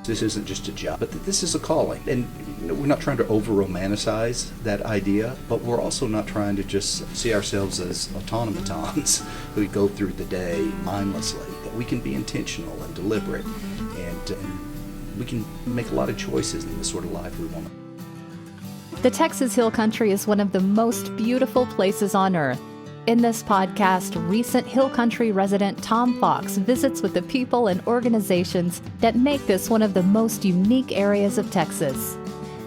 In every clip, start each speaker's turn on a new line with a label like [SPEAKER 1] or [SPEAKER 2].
[SPEAKER 1] This isn't just a job, but that this is a calling. And we're not trying to over-romanticize that idea, but we're also not trying to just see ourselves as automatons who go through the day mindlessly. That we can be intentional and deliberate, and we can make a lot of choices in the sort of life we want.
[SPEAKER 2] The Texas Hill Country is one of the most beautiful places on earth. In this podcast, recent Hill Country resident Tom Fox visits with the people and organizations that make this one of the most unique areas of Texas.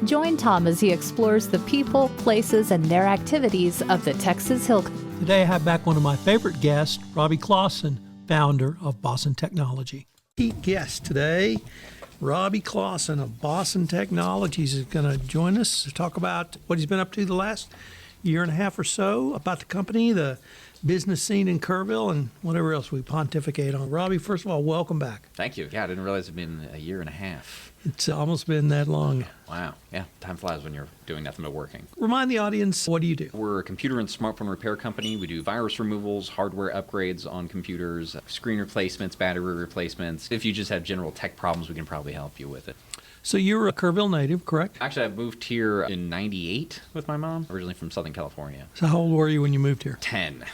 [SPEAKER 2] Join Tom as he explores the people, places, and their activities of the Texas Hill Country.
[SPEAKER 3] Today I have back one of my favorite guests, Robbie Closson, founder of Bausen Technology. Key guest today, Robbie Closson of Bausen Technologies, is going to join us to talk about what he's been up to the last year and a half or so, about the company, the business scene in Kerrville, and whatever else we pontificate on. Robbie, first of all, welcome back.
[SPEAKER 4] Thank you. Yeah, I didn't realize it'd been a year and a half.
[SPEAKER 3] It's almost been that long.
[SPEAKER 4] Wow. Yeah, time flies when you're doing nothing but working.
[SPEAKER 3] Remind the audience, what do you do?
[SPEAKER 4] We're a computer and smartphone repair company. We do virus removals, hardware upgrades on computers, screen replacements, battery replacements. If you just have general tech problems, we can probably help you with it.
[SPEAKER 3] So you're a Kerrville native, correct?
[SPEAKER 4] Actually, I moved here in '98 with my mom, originally from Southern California.
[SPEAKER 3] So how old were you when you moved here?
[SPEAKER 4] 10.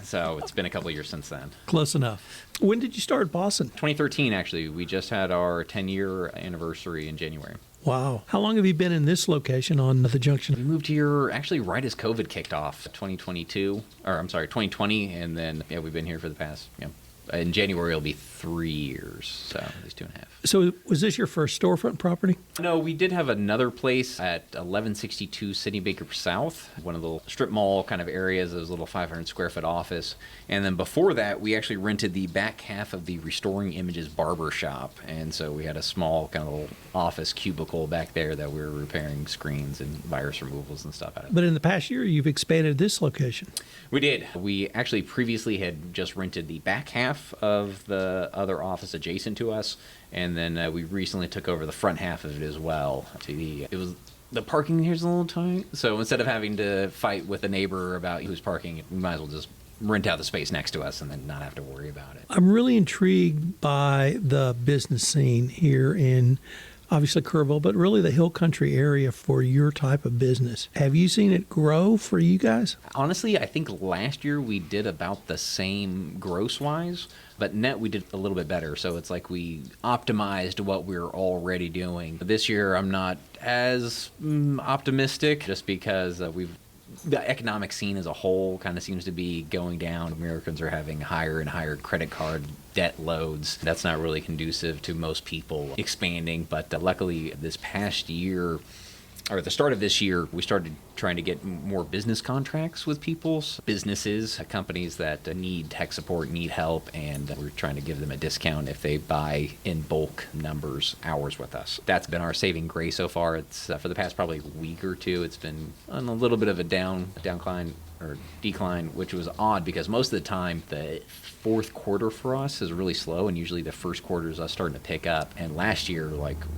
[SPEAKER 4] So it's been a couple of years since then.
[SPEAKER 3] Close enough. When did you start Bausen?
[SPEAKER 4] 2013, actually. We just had our 10-year anniversary in January.
[SPEAKER 3] Wow. How long have you been in this location on the junction?
[SPEAKER 4] We moved here actually right as COVID kicked off, 2020, and then we've been here for the past, in January it'll be 3 years, so at least 2.5.
[SPEAKER 3] So was this your first storefront property?
[SPEAKER 4] No, we did have another place at 1162 Sidney Baker South, one of the strip mall kind of areas. It was a little 500 square foot office. And then before that, we actually rented the back half of the Restoring Images barber shop. And so we had a small kind of little office cubicle back there that we were repairing screens and virus removals and stuff out of.
[SPEAKER 3] But in the past year, you've expanded this location.
[SPEAKER 4] We did. We actually previously had just rented the back half of the other office adjacent to us, and then we recently took over the front half of it as well. The parking here's a little tight, so instead of having to fight with a neighbor about who's parking, we might as well just rent out the space next to us and then not have to worry about it.
[SPEAKER 3] I'm really intrigued by the business scene here in obviously Kerrville, but really the Hill Country area for your type of business. Have you seen it grow for you guys?
[SPEAKER 4] Honestly, I think last year we did about the same gross-wise, but net we did a little bit better. So it's like we optimized what we were already doing. This year I'm not as optimistic just because the economic scene as a whole kind of seems to be going down. Americans are having higher and higher credit card debt loads. That's not really conducive to most people expanding. But luckily, this past year, or at the start of this year, we started trying to get more business contracts with businesses, companies that need tech support, need help, and we're trying to give them a discount if they buy in bulk hours with us. That's been our saving grace so far. It's for the past probably week or two, it's been on a little bit of a decline, which was odd because most of the time the fourth quarter for us is really slow, and usually the first quarter is us starting to pick up. And last year,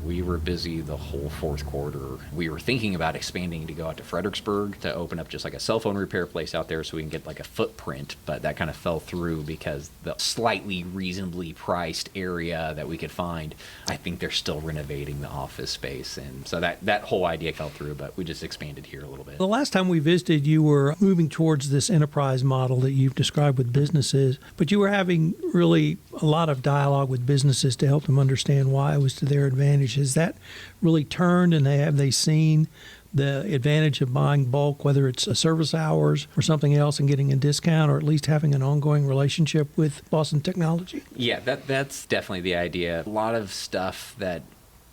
[SPEAKER 4] we were busy the whole fourth quarter. We were thinking about expanding to go out to Fredericksburg to open up just like a cell phone repair place out there so we can get like a footprint, but that kind of fell through because the slightly reasonably priced area that we could find, I think they're still renovating the office space, and so that whole idea fell through, but we just expanded here a little bit.
[SPEAKER 3] The last time we visited, you were moving towards this enterprise model that you've described with businesses, but you were having really a lot of dialogue with businesses to help them understand why it was to their advantage. Has that really turned, and have they seen the advantage of buying bulk, whether it's a service hours or something else, and getting a discount, or at least having an ongoing relationship with Bausen Technology?
[SPEAKER 4] Yeah, that's definitely the idea. A lot of stuff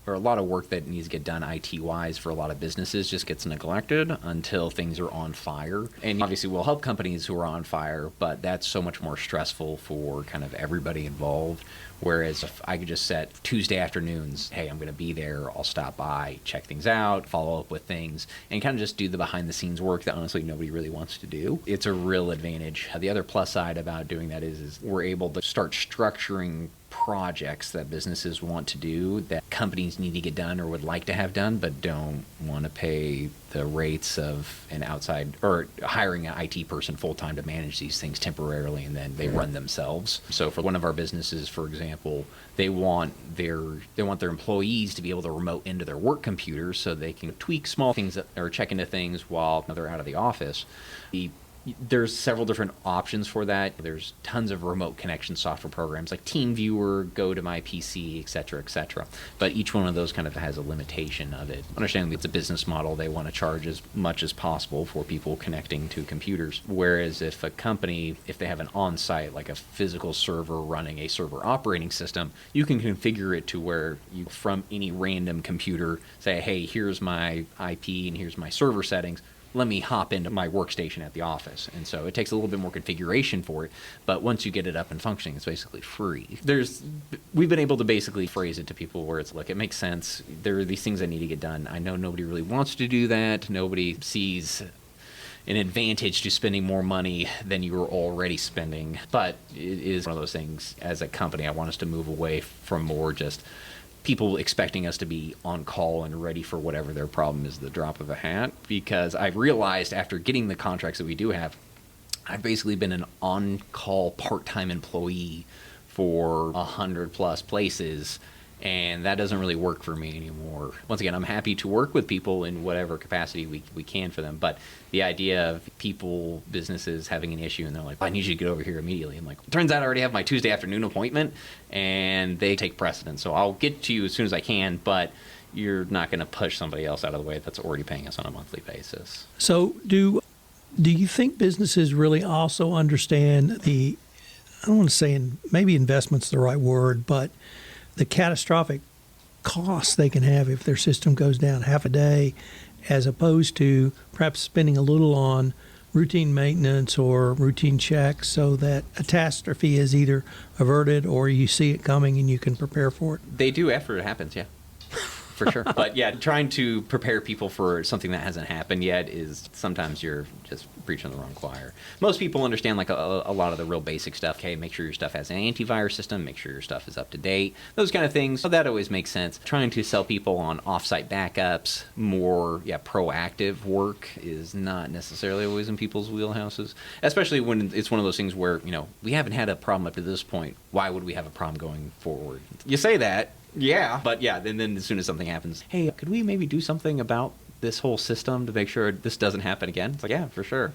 [SPEAKER 4] or a lot of work that needs to get done IT-wise for a lot of businesses just gets neglected until things are on fire. And obviously we'll help companies who are on fire, but that's so much more stressful for kind of everybody involved. Whereas if I could just set Tuesday afternoons, hey, I'm going to be there, I'll stop by, check things out, follow up with things, and kind of just do the behind-the-scenes work that honestly nobody really wants to do. It's a real advantage. The other plus side about doing that is we're able to start structuring projects that businesses want to do that companies need to get done or would like to have done, but don't want to pay the rates of an outside or hiring an IT person full-time to manage these things temporarily, and then they run themselves. So for one of our businesses, for example, they want their employees to be able to remote into their work computers so they can tweak small things or check into things while they're out of the office. There's several different options for that. There's tons of remote connection software programs like TeamViewer, Go to My PC, et cetera, et cetera. But each one of those kind of has a limitation of it. Understanding it's a business model, they want to charge as much as possible for people connecting to computers. Whereas if a company, if they have an on-site, like a physical server running a server operating system, you can configure it to where you, from any random computer, say, hey, here's my IP and here's my server settings. Let me hop into my workstation at the office. And so it takes a little bit more configuration for it, but once you get it up and functioning, it's basically free. We've been able to basically phrase it to people where it's like, it makes sense. There are these things that need to get done. I know nobody really wants to do that. Nobody sees an advantage to spending more money than you were already spending. But it is one of those things, as a company, I want us to move away from more just people expecting us to be on call and ready for whatever their problem is at the drop of a hat. Because I've realized after getting the contracts that we do have, I've basically been an on-call part-time employee for 100+ places, and that doesn't really work for me anymore. Once again, I'm happy to work with people in whatever capacity we can for them, but the idea of people, businesses having an issue and they're like, I need you to get over here immediately. I'm like, turns out I already have my Tuesday afternoon appointment, and they take precedence. So I'll get to you as soon as I can, but you're not going to push somebody else out of the way that's already paying us on a monthly basis.
[SPEAKER 3] So do you think businesses really also understand I don't want to say maybe investment's the right word, but the catastrophic costs they can have if their system goes down half a day, as opposed to perhaps spending a little on routine maintenance or routine checks so that a catastrophe is either averted or you see it coming and you can prepare for it?
[SPEAKER 4] They do after it happens, yeah. For sure. But yeah, trying to prepare people for something that hasn't happened yet is sometimes you're just preaching the wrong choir. Most people understand like a lot of the real basic stuff. Okay, make sure your stuff has an antivirus system, make sure your stuff is up to date, those kind of things. So that always makes sense. Trying to sell people on off-site backups, more proactive work is not necessarily always in people's wheelhouses, especially when it's one of those things where, we haven't had a problem up to this point. Why would we have a problem going forward? You say that. Yeah. But yeah, and then as soon as something happens, hey, could we maybe do something about this whole system to make sure this doesn't happen again? It's like, yeah, for sure.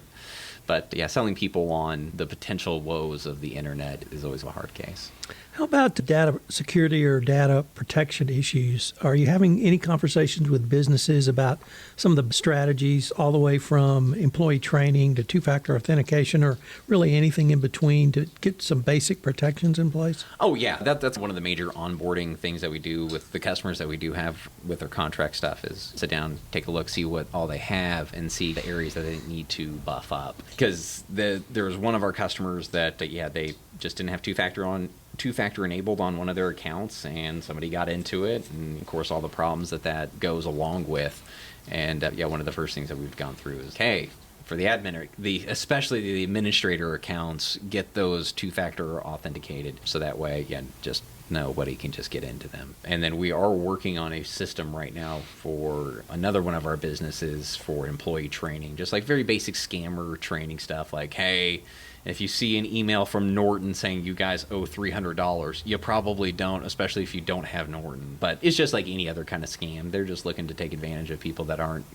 [SPEAKER 4] But yeah, selling people on the potential woes of the internet is always a hard case.
[SPEAKER 3] How about data security or data protection issues? Are you having any conversations with businesses about some of the strategies all the way from employee training to two-factor authentication or really anything in between to get some basic protections in place?
[SPEAKER 4] Oh, yeah. That's one of the major onboarding things that we do with the customers that we do have with their contract stuff is sit down, take a look, see what all they have, and see the areas that they need to buff up. Because there was one of our customers that, they just didn't have two-factor enabled on one of their accounts, and somebody got into it, and of course all the problems that goes along with. And one of the first things that we've gone through is, hey, for the admin, especially the administrator accounts, get those two-factor authenticated, so that way, just nobody can just get into them. And then we are working on a system right now for another one of our businesses for employee training, just like very basic scammer training stuff, like, hey, if you see an email from Norton saying you guys owe $300, you probably don't, especially if you don't have Norton. But it's just like any other kind of scam. They're just looking to take advantage of people that aren't,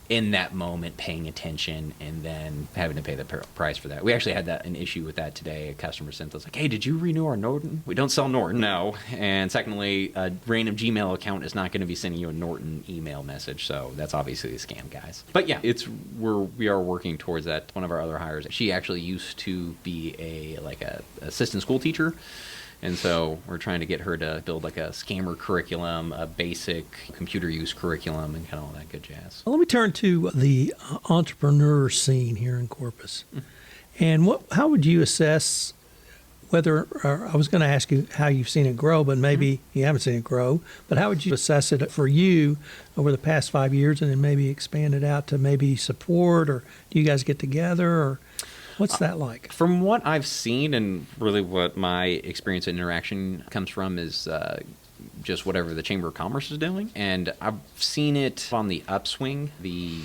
[SPEAKER 4] in that moment paying attention and then having to pay the price for that. We actually had an issue with that today. A customer sent us like, hey, did you renew our Norton? We don't sell Norton, no. And secondly, a random Gmail account is not going to be sending you a Norton email message. So that's obviously a scam, guys. But yeah, we are working towards that. One of our other hires, she actually used to be a assistant school teacher. And so we're trying to get her to build like a scammer curriculum, a basic computer use curriculum, and kind of all that good jazz.
[SPEAKER 3] Well, let me turn to the entrepreneur scene here in Corpus. And how would you assess whether, or I was going to ask you how you've seen it grow, but maybe you haven't seen it grow, but how would you assess it for you over the past 5 years and then maybe expand it out to maybe support, or do you guys get together? Or What's that like?
[SPEAKER 4] From what I've seen, and really what my experience and interaction comes from, is just whatever the Chamber of Commerce is doing. And I've seen it on the upswing. The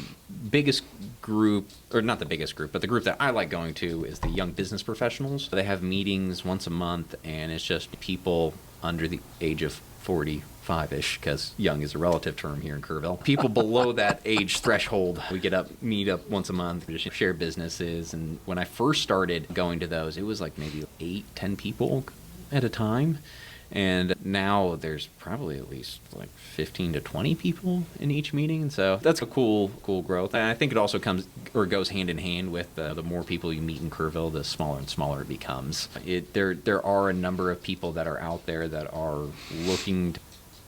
[SPEAKER 4] biggest group, or not the biggest group, but the group that I like going to is the young business professionals. They have meetings once a month, and it's just people under the age of 45-ish, because young is a relative term here in Kerrville. People below that age threshold, we meet up once a month, just share businesses. And when I first started going to those, it was like maybe 8-10 people at a time. And now there's probably at least like 15 to 20 people in each meeting. So that's a cool growth. And I think it also goes hand in hand with the more people you meet in Kerrville, the smaller and smaller it becomes. There are a number of people that are out there that are looking to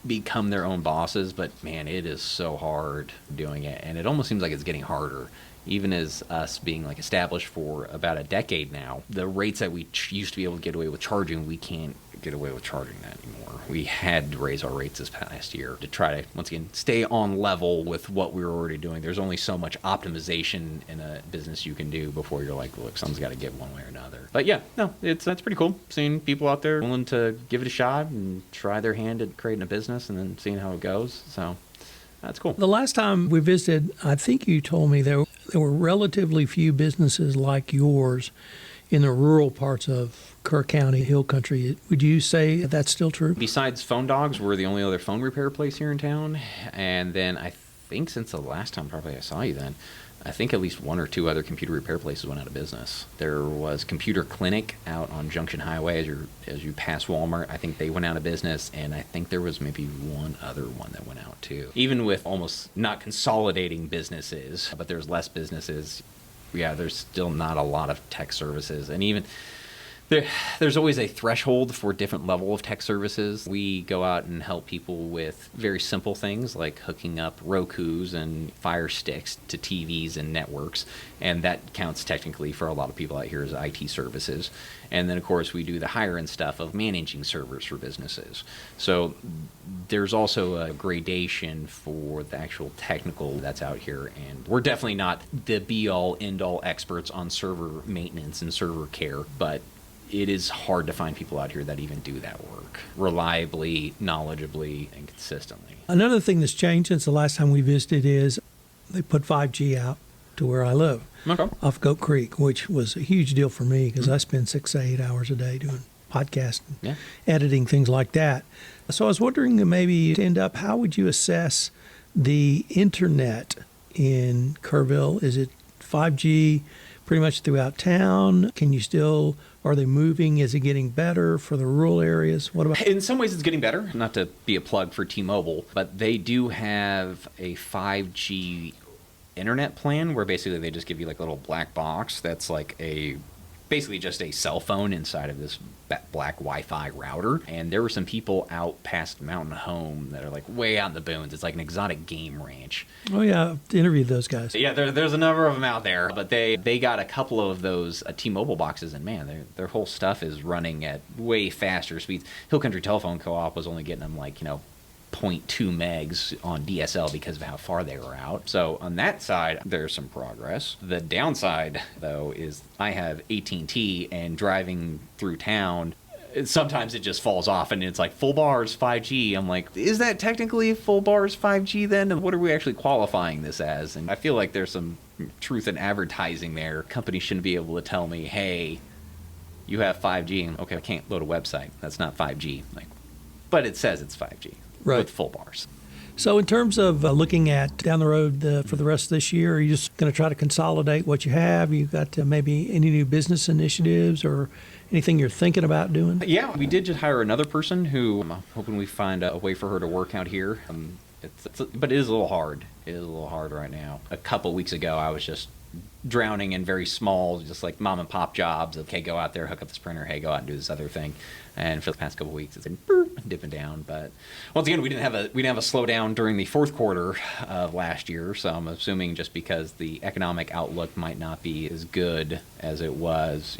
[SPEAKER 4] become their own bosses, but man, it is so hard doing it. And it almost seems like it's getting harder. Even as us being like established for about a decade now, the rates that we used to be able to get away with charging, we can't get away with charging that anymore. We had to raise our rates this past year to try to, once again, stay on level with what we were already doing. There's only so much optimization in a business you can do before you're like, look, someone's got to give one way or another. But yeah, no, that's pretty cool. Seeing people out there willing to give it a shot and try their hand at creating a business and then seeing how it goes. So that's cool.
[SPEAKER 3] The last time we visited, I think you told me there were relatively few businesses like yours in the rural parts of Kerr County, Hill Country. Would you say that's still true?
[SPEAKER 4] Besides Phone Dogs, we're the only other phone repair place here in town. And then I think since the last time probably I saw you then, I think at least one or two other computer repair places went out of business. There was Computer Clinic out on Junction Highway as you pass Walmart. I think they went out of business, and I think there was maybe one other one that went out too. Even with almost not consolidating businesses, but there's less businesses, yeah, there's still not a lot of tech services. And even there's always a threshold for different level of tech services. We go out and help people with very simple things like hooking up Rokus and Fire Sticks to TVs and networks, and that counts technically for a lot of people out here as IT services. And then, of course, we do the higher-end stuff of managing servers for businesses. So there's also a gradation for the actual technical that's out here, and we're definitely not the be-all, end-all experts on server maintenance and server care, but it is hard to find people out here that even do that work reliably, knowledgeably, and consistently.
[SPEAKER 3] Another thing that's changed since the last time we visited is they put 5G out to where I live, off Goat Creek, which was a huge deal for me because I spend 6 to 8 hours a day doing podcasting, editing, things like that. So I was wondering, maybe to end up, how would you assess the internet in Kerrville? Is it 5G pretty much throughout town? Are they moving? Is it getting better for the rural areas? What about?
[SPEAKER 4] In some ways it's getting better. Not to be a plug for T-Mobile, but they do have a 5G internet plan where basically they just give you like a little black box that's like basically just a cell phone inside of this black Wi-Fi router. And there were some people out past Mountain Home that are like way out in the boons. It's like an exotic game ranch.
[SPEAKER 3] Oh yeah, I've interviewed those guys.
[SPEAKER 4] Yeah, there's a number of them out there, but they got a couple of those T-Mobile boxes, and man, their whole stuff is running at way faster speeds. Hill Country Telephone Co-op was only getting them like 0.2 megs on DSL because of how far they were out. So on that side, there's some progress. The downside, though, is I have AT&T, and driving through town, sometimes it just falls off and it's like full bars 5G. I'm like, is that technically full bars 5G then? And what are we actually qualifying this as? And I feel like there's some truth in advertising there. Companies shouldn't be able to tell me, hey, you have 5G. And okay, I can't load a website. That's not 5G. But it says it's 5G.
[SPEAKER 3] Right.
[SPEAKER 4] With full bars.
[SPEAKER 3] So in terms of looking at down the road for the rest of this year, are you just going to try to consolidate what you have? You got maybe any new business initiatives or anything you're thinking about doing?
[SPEAKER 4] Yeah, we did just hire another person who I'm hoping we find a way for her to work out here. But it is a little hard. It is a little hard right now. A couple weeks ago, I was just drowning in very small, just like mom and pop jobs. Okay, go out there, hook up this printer. Hey, go out and do this other thing. And for the past couple of weeks, it's been dipping down. But once again, we didn't have a slowdown during the fourth quarter of last year. So I'm assuming just because the economic outlook might not be as good as it was,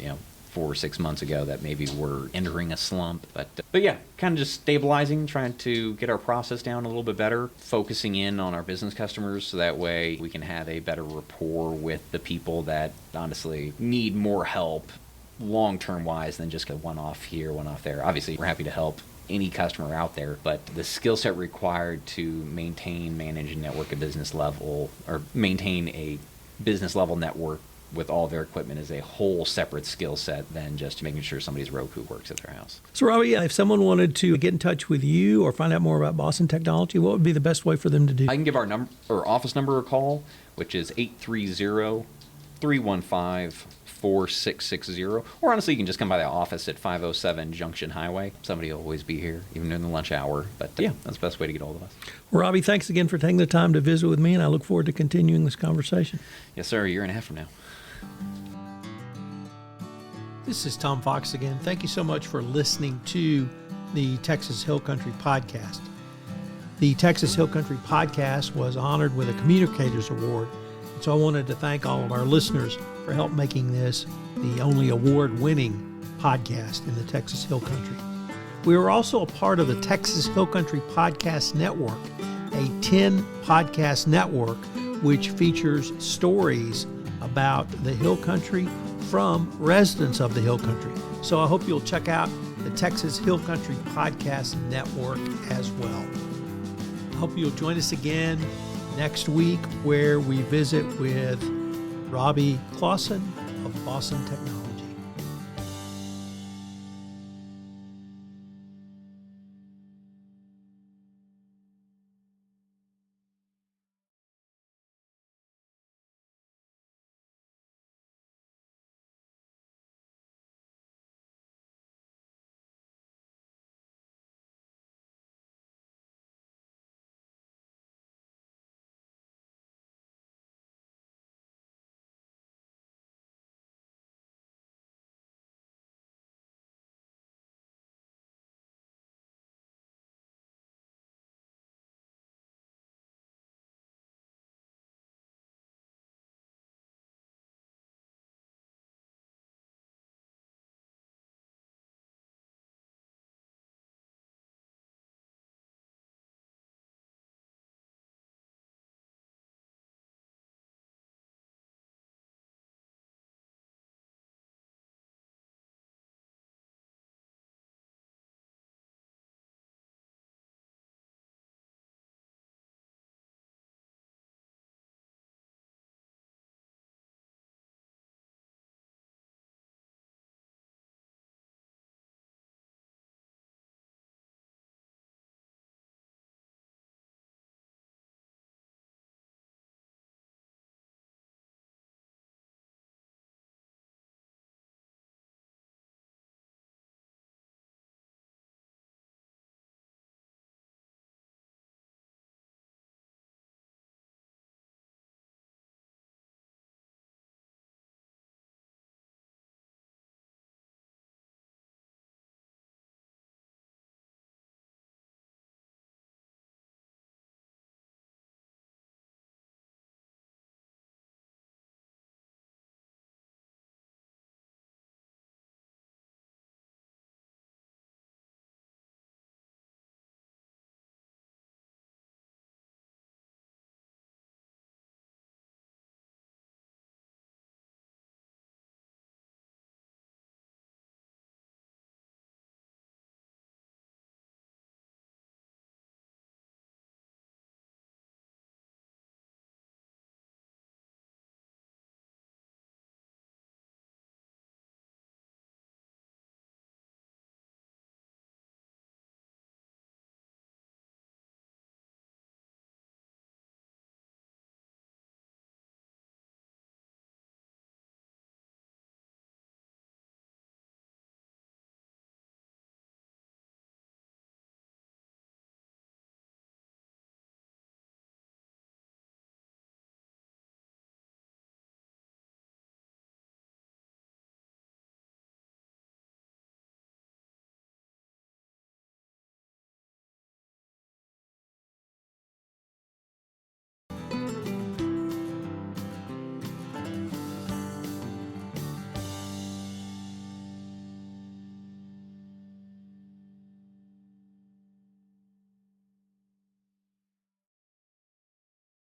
[SPEAKER 4] 4 or 6 months ago that maybe we're entering a slump. But yeah, kind of just stabilizing, trying to get our process down a little bit better, focusing in on our business customers so that way we can have a better rapport with the people that honestly need more help long-term wise than just a one-off here, one-off there. Obviously, we're happy to help any customer out there, but the skill set required to maintain, manage, and network a business level, or maintain a business level network with all their equipment is a whole separate skill set than just making sure somebody's Roku works at their house.
[SPEAKER 3] So, Robbie, if someone wanted to get in touch with you or find out more about Bausen Technology, what would be the best way for them to do?
[SPEAKER 4] I can give our office number a call, which is 830-315-4660. Or honestly, you can just come by the office at 507 Junction Highway. Somebody will always be here, even during the lunch hour. But yeah, that's the best way to get a hold of us.
[SPEAKER 3] Well, Robbie, thanks again for taking the time to visit with me, and I look forward to continuing this conversation.
[SPEAKER 4] Yes, sir. A year and a half from now.
[SPEAKER 3] This is Tom Fox again. Thank you so much for listening to the Texas Hill Country Podcast. The Texas Hill Country Podcast was honored with a Communicators Award. So I wanted to thank all of our listeners for help making this the only award-winning podcast in the Texas Hill Country. We are also a part of the Texas Hill Country Podcast Network, a 10-podcast network which features stories about the Hill Country from residents of the Hill Country. So I hope you'll check out the Texas Hill Country Podcast Network as well. I hope you'll join us again next week where we visit with Robbie Closson of Bausen Technology.